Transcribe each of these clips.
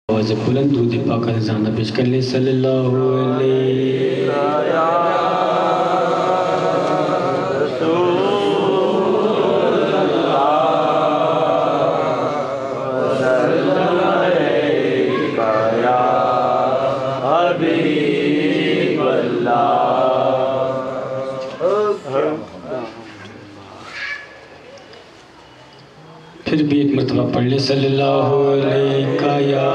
آواز بلند درود پاک کا نذرانہ پیش کر لیں صلی اللہ علیہ پھر بھی ایک مرتبہ پڑھ لیں صلی اللہ علیہ یا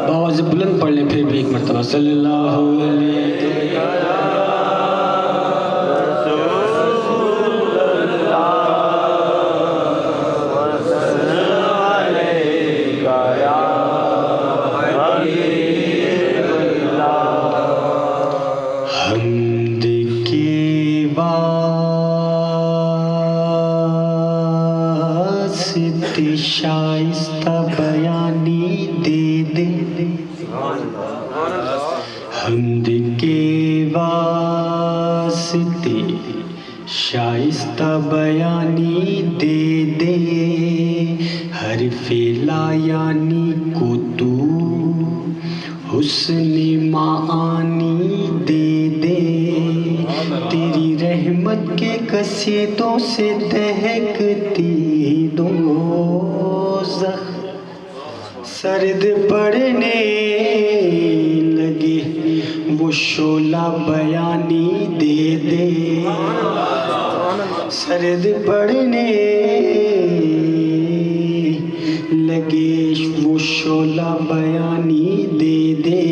آواز بلند پڑھ لیں پھر بھی ایک مرتبہ صلی اللہ علیہ شائستہ بیانی دے دے حمد کے واسطے شائستہ بیانی دے دے حرف لا یعنی کو تو حسن معانی دے دے تیری رحمت کے قصیدوں سے دہکتی دوزخ سرد پڑنے لگے وہ شعلہ بیانی دے دے سرد پڑنے لگے وہ شعلہ بیانی دے دے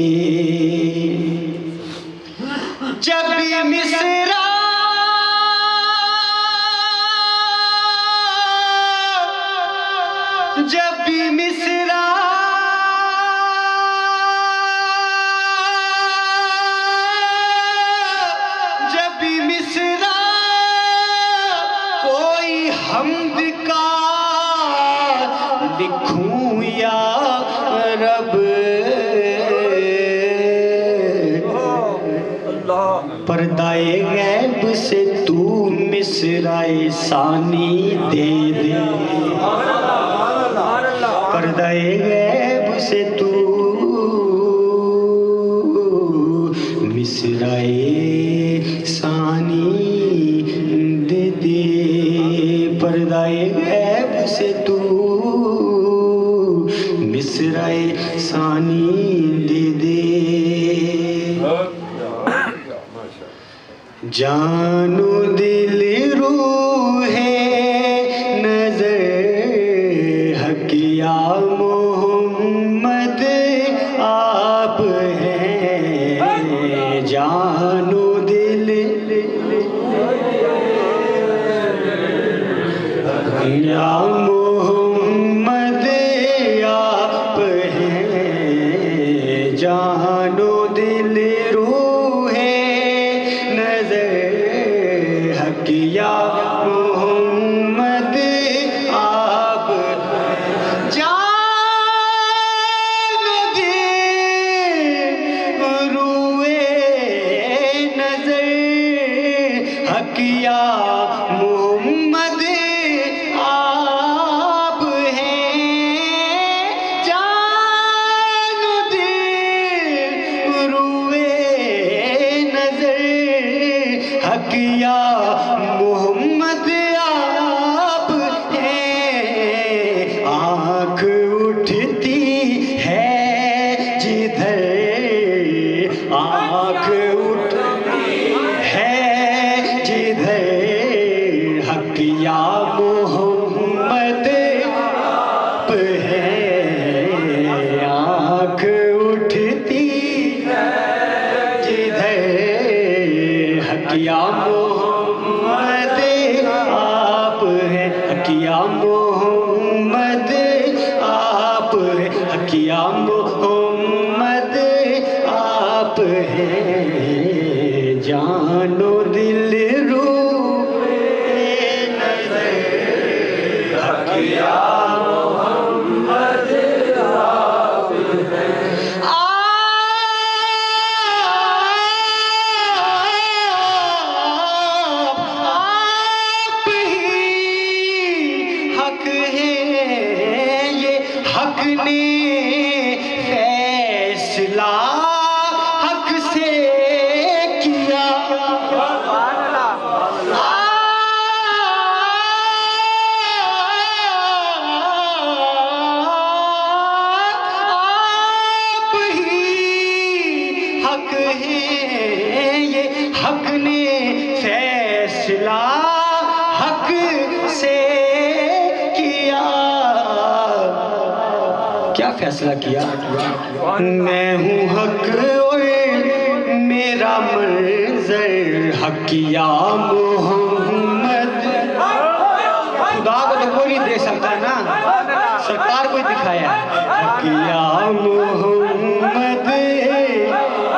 جب مصرع جب مصرع جب مصرع کوئی حمد کا لکھوں یا رب پردائے غیب سے تو مصرع ثانی دے دے پردائے غیب سے تو مصرع ثانی دے دے پردائے غیب سے تو مصرع ثانی دے دے جان و دل روح نظر حق یا محمد آپ ہیں جان و دل حق یا محمد آپ ہیں جان و دل روح نظر حق یا محمد آپ جان دل روح نظر حق یا محمد آپ ہیں جان دل روح نظر حق یا محمد آپ ہیں آنکھ اٹھتی ہے جدھر آنکھ اٹھتی ہے جدھر حق یا محمد آپ ہیں آنکھ اٹھتی ہے جدھر حق یا محمد آپ ہیں حق یا محمد آپ ہیں حق یا محمد آپ ہیں جان و دل روح نظر حق یا محمد آپ ہیں یہ حق نے فیصلہ حق سے کیا. کیا فیصلہ کیا؟ میں ہوں حق اور میرا منظر حق یا محمد. خدا کو تو کوئی نہیں دیکھ سکتا نا، سرکار کو ہی دکھایا ہے. حق یا محمد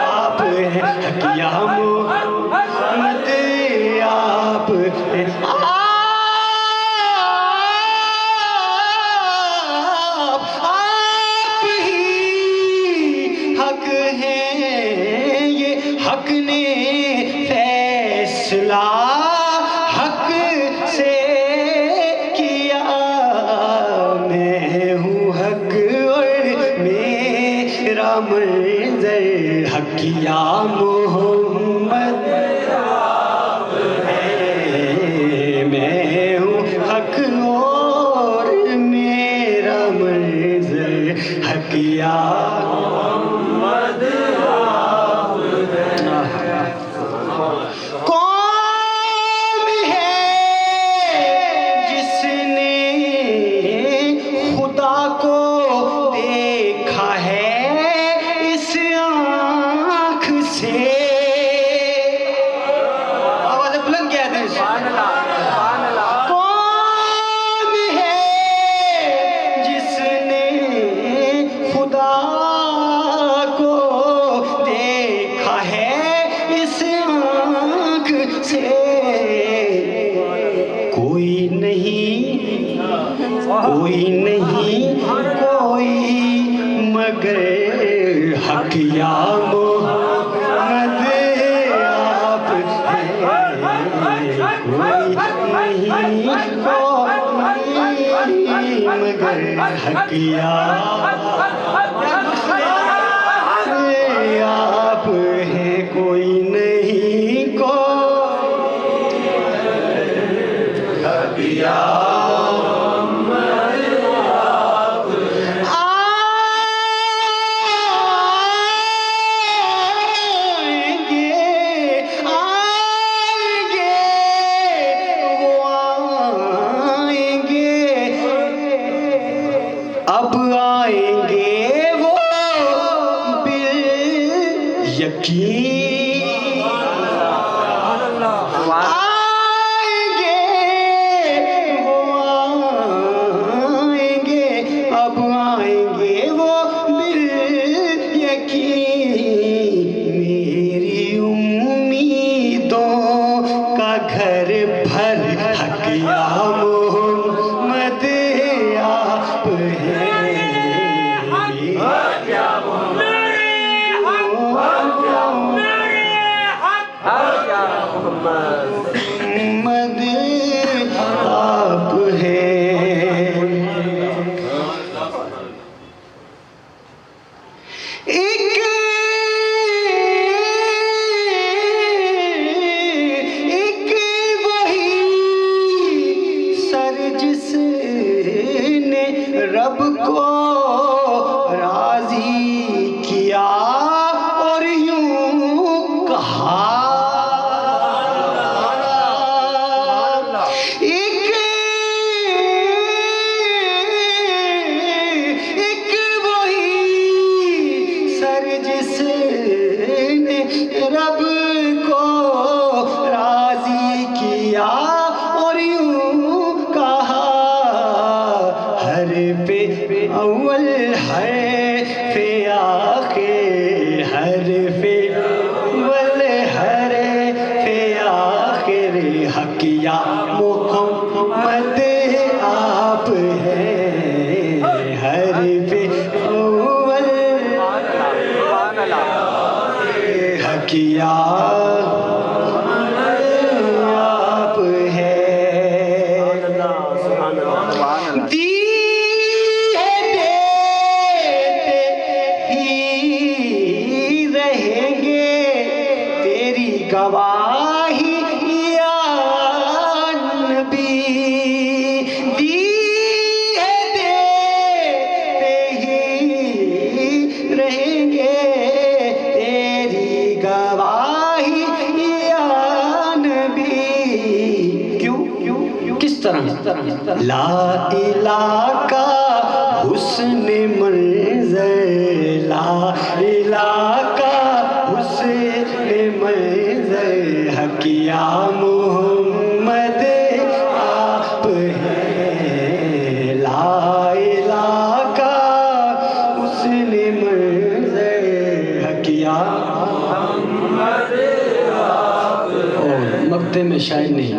آپ ہیں، حق یا محمد آپ ہیں. آپ ہی حق ہیں، یہ حق نے فیصلہ حق سے کیا. میں ہوں حق اور میرا منظر حق یا محمد. میں ہوں حق اور میرا منظر حق یا محمد. کون ہے جس نے خدا کو دیکھا ہے اس آنکھ سے؟ آواز بلند کیا ہے؟ کون ہے جس نے خدا کو دیکھا ہے اس آنکھ سے؟ کوئی نہیں، کوئی نہیں، کوئی مگر حق یا محمد آپ ہیں. کوئی نہیں، کوئی مگر حق یا آپ ہیں. کوئی نہیں، کوئی حق یا اب آئیں گے وہ یقین. آئیں گے وہ آئیں گے، اب آئیں گے وہ یقین. میری امیدوں کا گھر بھر حق یا محمد آپ ہیں. محمد آپ ہیں. ایک وہی سر جس نے رب کو راضی کیا اور یوں کہا. رب کو راضی کیا اور یوں کہا. ہر پہ اول ہے پہ آخر، ہر پہ اول ہر پہ آخر حق یا محمد آپ ہیں. ہر پہ اول حق یا آپ ہیں. دی ہے دیتے ہی رہیں گے تیری گواہی یا نبی. دی ہے دیتے ہی رہیں گے تیری طرح لا الہ کا حسن منظر، لا الہ کا حسن منظر، حق یا محمد آپ ہیں، لا الہ کا حسن منظر، حق یا محمد آپ ہیں۔ اور مقطع میں شاعر نے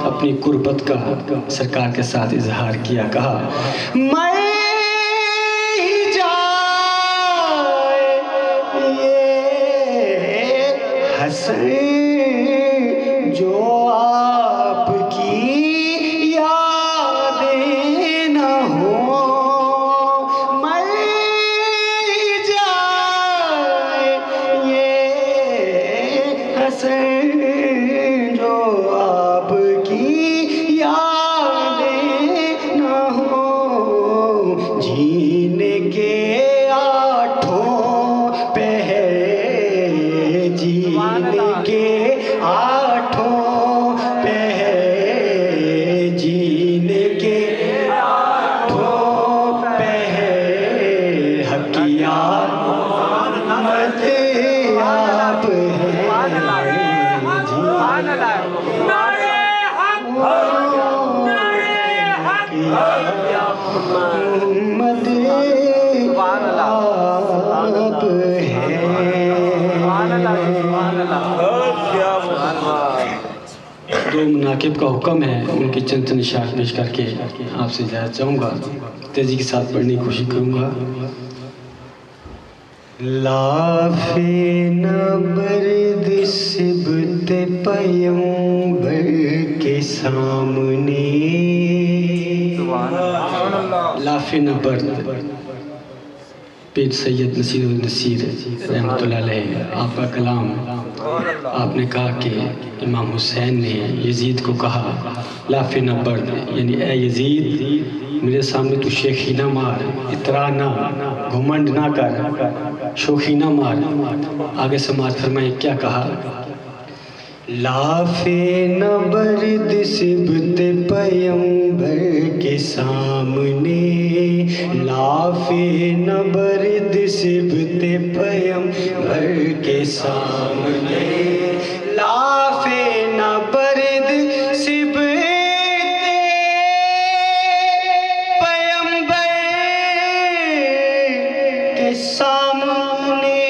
اپنی قربت کا سرکار کے ساتھ اظہار کیا، کہا میں جو آپ کی یادیں نہ ہوں، مر جائے یہ حسن جو آپ کی یادیں نہ ہوں، جینے کے دو مناقب کا حکم ہے، ان کی چند اشعار پیش کر کے آپ سے اجازت چاہوں گا، تیزی کے ساتھ پڑھنے کی کوشش کروں گا۔ لافِ نبرد سبت پیمبر کے سامنے، لافِ نبرد پیر سید نصیر النصیر رحمۃ اللہ علیہ، آپ کا کلام، آپ نے کہا کہ امام حسین نے یزید کو کہا لافِ نبرد، یعنی اے یزید میرے سامنے تو شیخی نہ مار، اطراء نہ، گھمنڈ نہ کر، شوخی نہ مار۔ آگے سماعت فرمائیں کیا کہا، لافِ نبرد سبت پیمبر کے سامنے، لافِ نبرد سبت پیمبر کے سامنے، لافِ نبرد سبت پیمبر کے سامنے،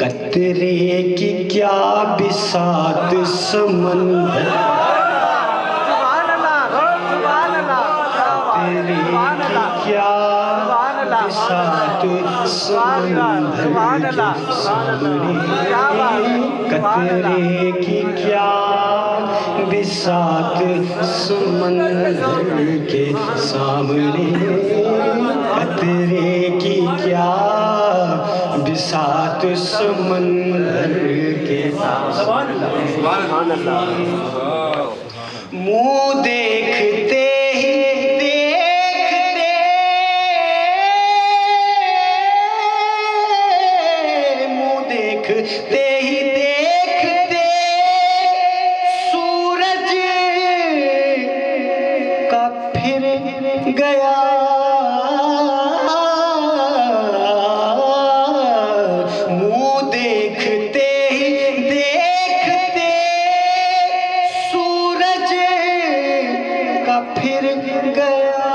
قطرے کی کیا بساط سمندر، قطرے کی کیا بساط سمندر کے سامنے، قطرے کی کیا بساط سمندر کے سامنے، منہ دیکھتے ہی دیکھتے سورج کا پھر گیا، منہ دیکھتے ہی دیکھتے سورج کا پھر گیا،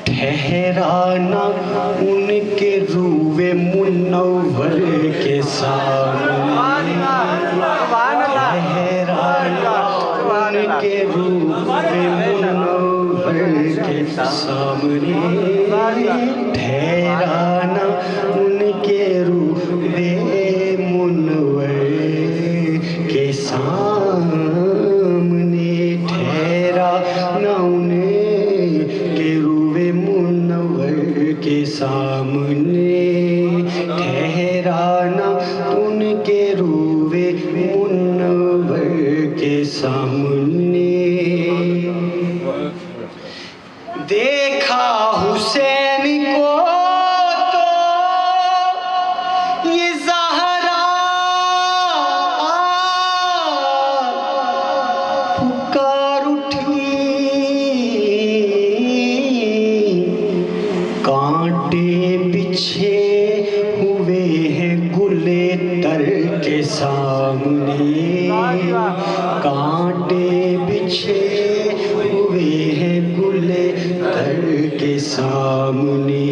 ٹھہرانا ان کے روئے منور کے سامنے، ٹھہرانا ان کے روئے منور کے سامنے، ٹھہرانا ان کے روئے منور کے سامنے، ٹھہرانا ان کے روئے منور کے سامنے، ٹھہرانا ان کے روئے منور کے سامنے، دیکھا حسین کو تو یہ زہرا گھر کے سامنے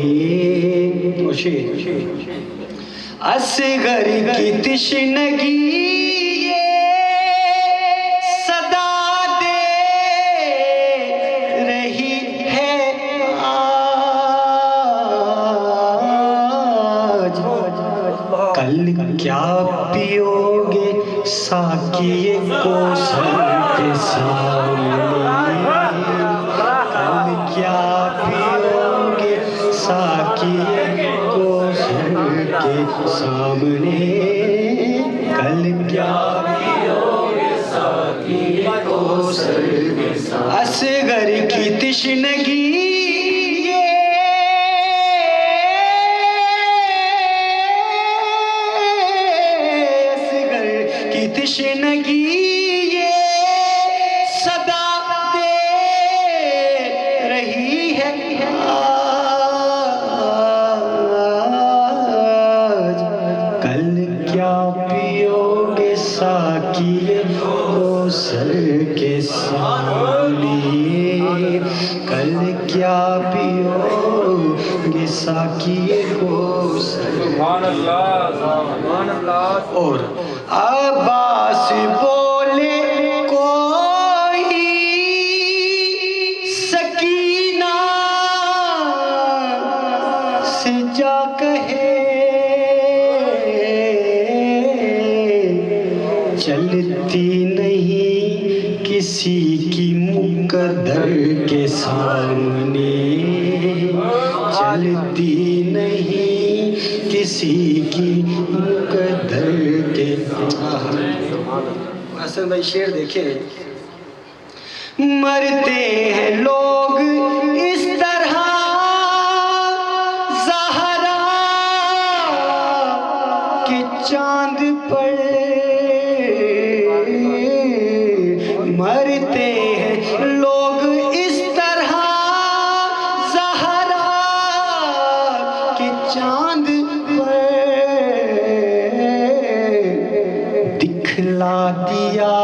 اصغر کی تشنگی صدا دے رہی ہے آج کل کیا پیو گے ساقی کوثر کے سامنے کل کیا پیو گے ساقی کوثر کے سامنے کل کیا پیو گے ساقی کوثر کے سامنے اصغر کی تشنگی تشنگی یہ صدا دے رہی ہے آج کل کیا پیو گے ساقی کوثر کے سامنے کل کیا پیو گے ساقی کوثر سبحان اللہ سبحان اللہ اور عباس بولے کوئی سکینہ سے جا کہے چلتی نہیں کسی کی مقدر کے سامنے چلتی نہیں کسی کی مقدر کے حسن بھائی شعر دیکھیں مرتے ہیں لوگ اس طرح زہرا کے چاند پر مرتے ہیں لوگ اس طرح زہرا کے چاند دکھلا دیا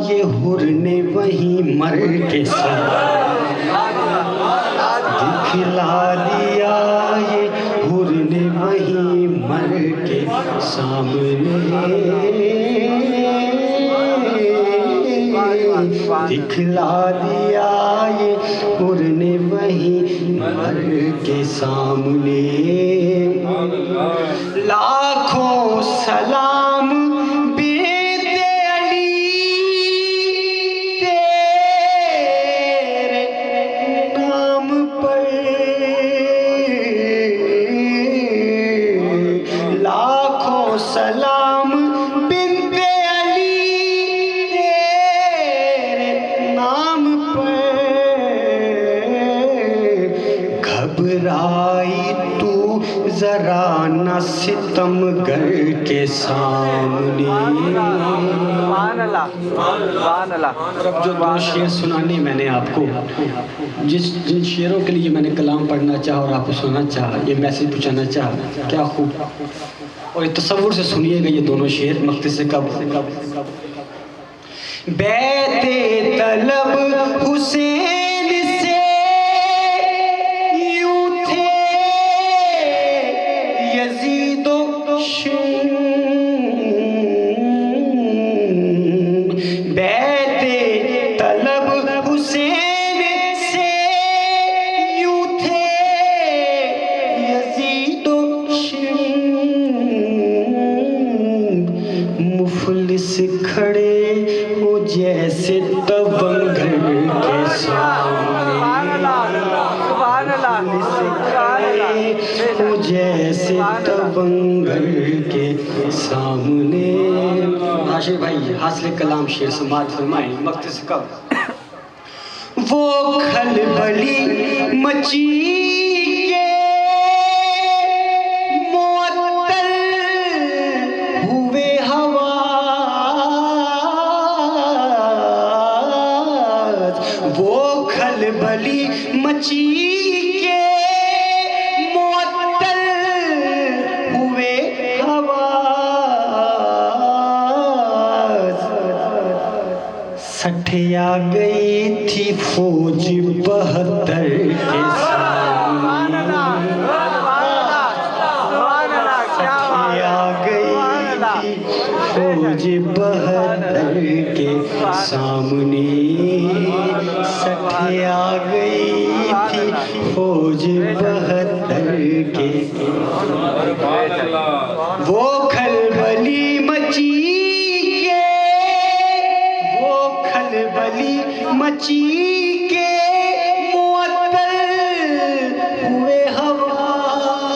یہ حر نے وہیں مر کے دکھلا دیا یہ حر نے وہیں مر کے سامنے دکھلا دیا یہ حر نے وہیں مر کے سامنے لاکھوں سلام سلام بنت علی تیرے نام پر گھبرائی تو ذرا نہ ستم گر کے سامنے اور اب جو دو شعر سنانے میں نے آپ کو جن شعروں کے لیے میں نے کلام پڑھنا چاہا اور آپ کو سننا چاہا یہ میسیج پہنچانا چاہا کیا خوب اور تصور سے سنیے گا یہ دونوں شعر مقدس کب بیت طلب حسین سے یوں تھے یزید و بیت طلب حسین سے یوں تھے یزید و مفلس کھڑے ہو جیسے تبنگر کے سامنے مفلس کھڑے ہو جیسے تبنگر کے سامنے عاشق بھائی حاصل کلام شعر سماعت فرمائیں مقدس کب وہ کھلبلی مچی وہ کھلبلی مچی کے معطل ہوئے حواس 60 سٹھیا گئی تھی فوج 72 کے سامنے، سٹھیا گئی تھی فوج 72 کے سامنے، سٹھیا گئی تھی فوج 72 کے، وہ کھلبلی مچی مچی کے معطل ہوئے حواس،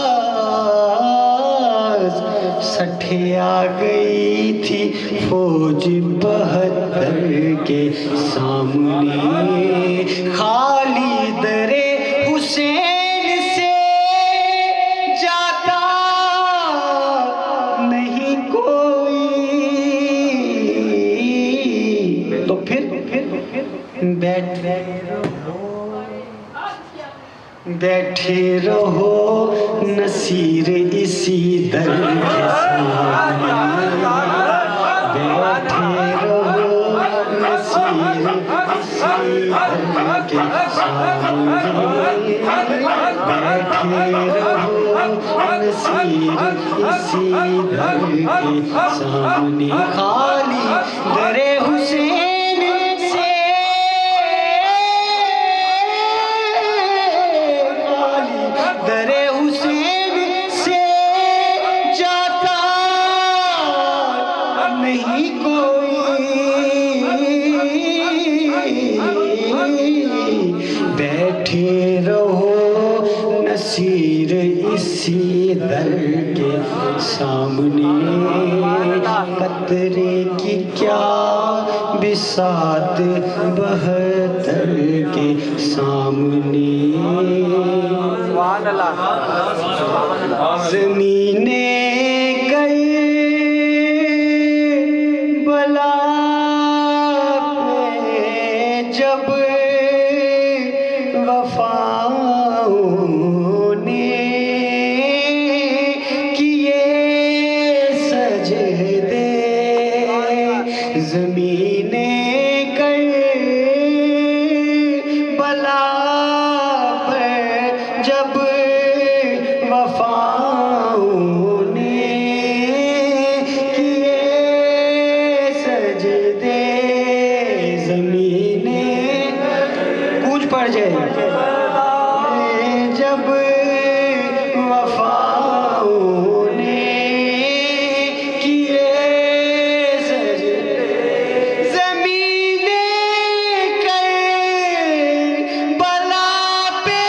سٹھیا گئی تھی فوج 72 کے سامنے، خالی در حسین سے جاتا نہیں کوئی، تو پھر بیٹھے رہو نصیر اسی در کے سامنے، بیٹھے رہو نصیر اسی در کے سامنے، بیٹھے رہو نصیر اسی در کے سامنے، خالی در حسین بیٹھے رہو نصیر اسی در کے سامنے، قطرے کی کیا بساط 72 کے سامنے، زمین کربلا پہ جب وفاؤں نے کیے سجدے، زمین کربلا پر جب وفاؤں نے کیے سجدے، زمین گونج پڑ جائے جب وفاؤں نے کیے سجدے، زمین کربلا پہ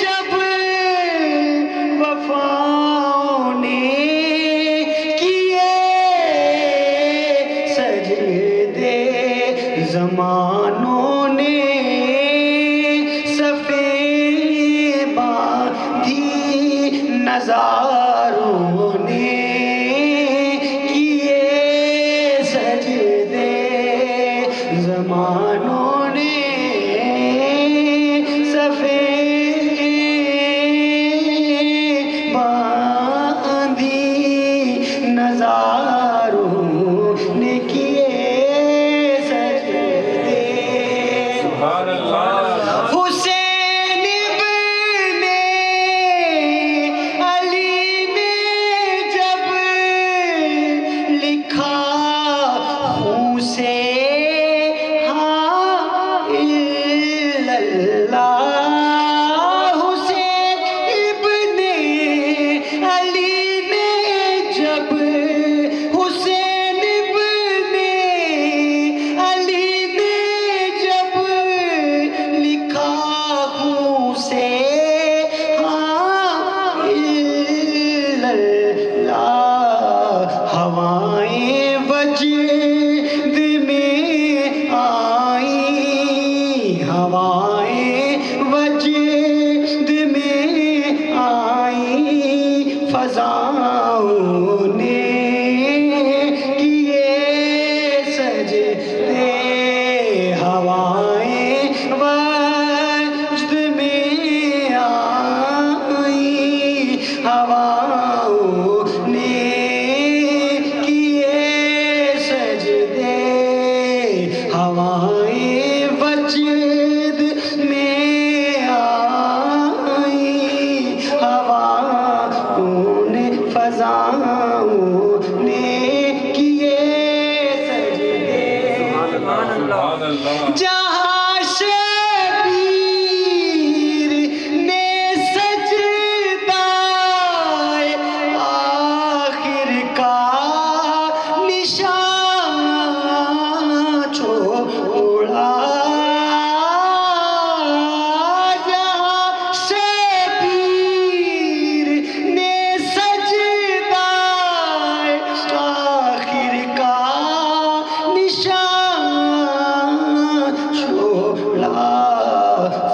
جب وفاؤں نے کیے سجدے، زمانوں نے نظاروں نے کیے سجدے، زمانوں نے صفے باندھی، نظاروں نے کیے سجدے، سبحان اللہ، ہوائیں وجد میں آئیں، ہوائیں وجد میں آئیں، فضاؤں نے کیے سجدے، ہوائیں وجد میں آئیں، ہواؤں نے ہوائیں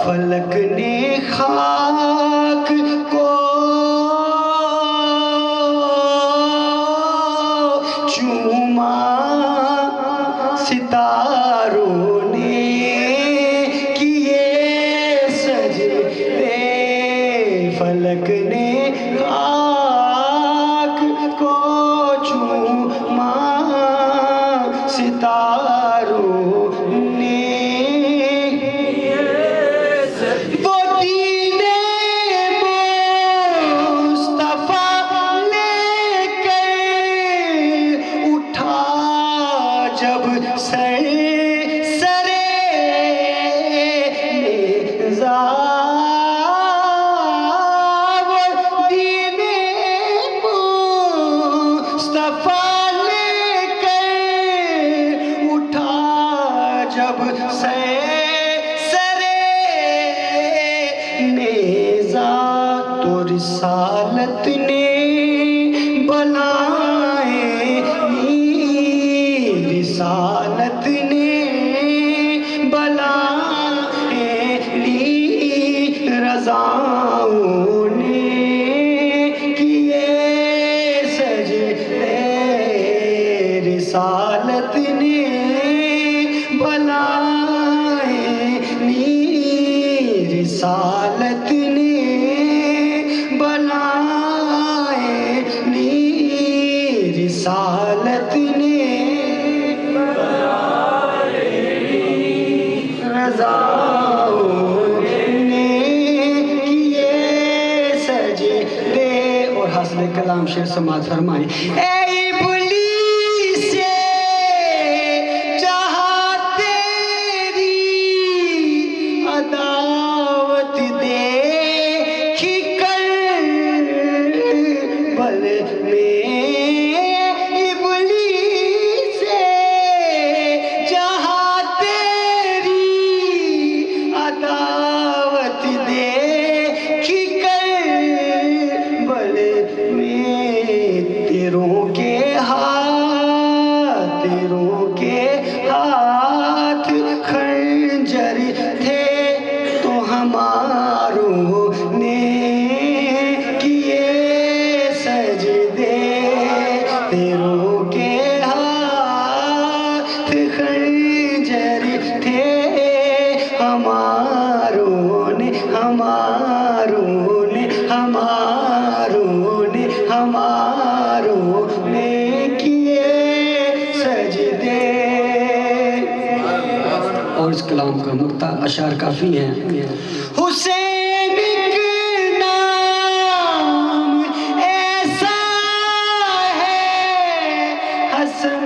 فلک نے خاک کو چوما، ستاروں نے کیے سجدے، فلک نے خاک کو چوما، ستاروں نے وہ دین مصطفیٰ لے کر اٹھا جب سر نیزہ، وہ دین مصطفیٰ لے کر اٹھا جب سر نیزہ، تو رسالت نے بلائیں رسالت نے بلائیں لی، رضاؤں نے کیے سجدے، رسالت نے بلائیں لی، رسالت نے بلائیں لی، رسالت نے رضاؤں نے کیے سجدے۔ اور حاصل کلام شعر سماعت فرمائیں۔ اے ابلیس جہاں تیری عداوت دیکھ کر بل میں، ابلیس جہاں تیری عداوت دیکھ کر بل میں، تیروں کے ہاتھ خنجر تھے تو ہماروں نے کیے سجدے، تیروں کے ہاتھ خنجر تھے ہماروں نے کیے سجدے۔ اور اس کلام کا نقطہ اشعار کافی ہیں۔ حسین ایک نام ایسا ہے، حسن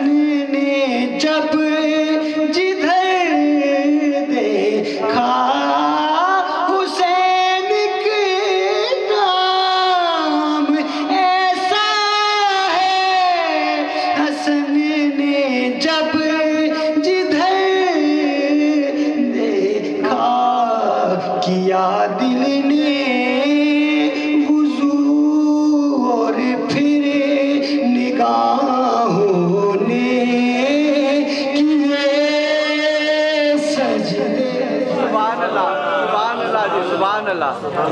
نے جب جدھر دیکھا، حسین ایک نام ایسا ہے، حسن نے جب جدھر دیکھا، کیا دل نے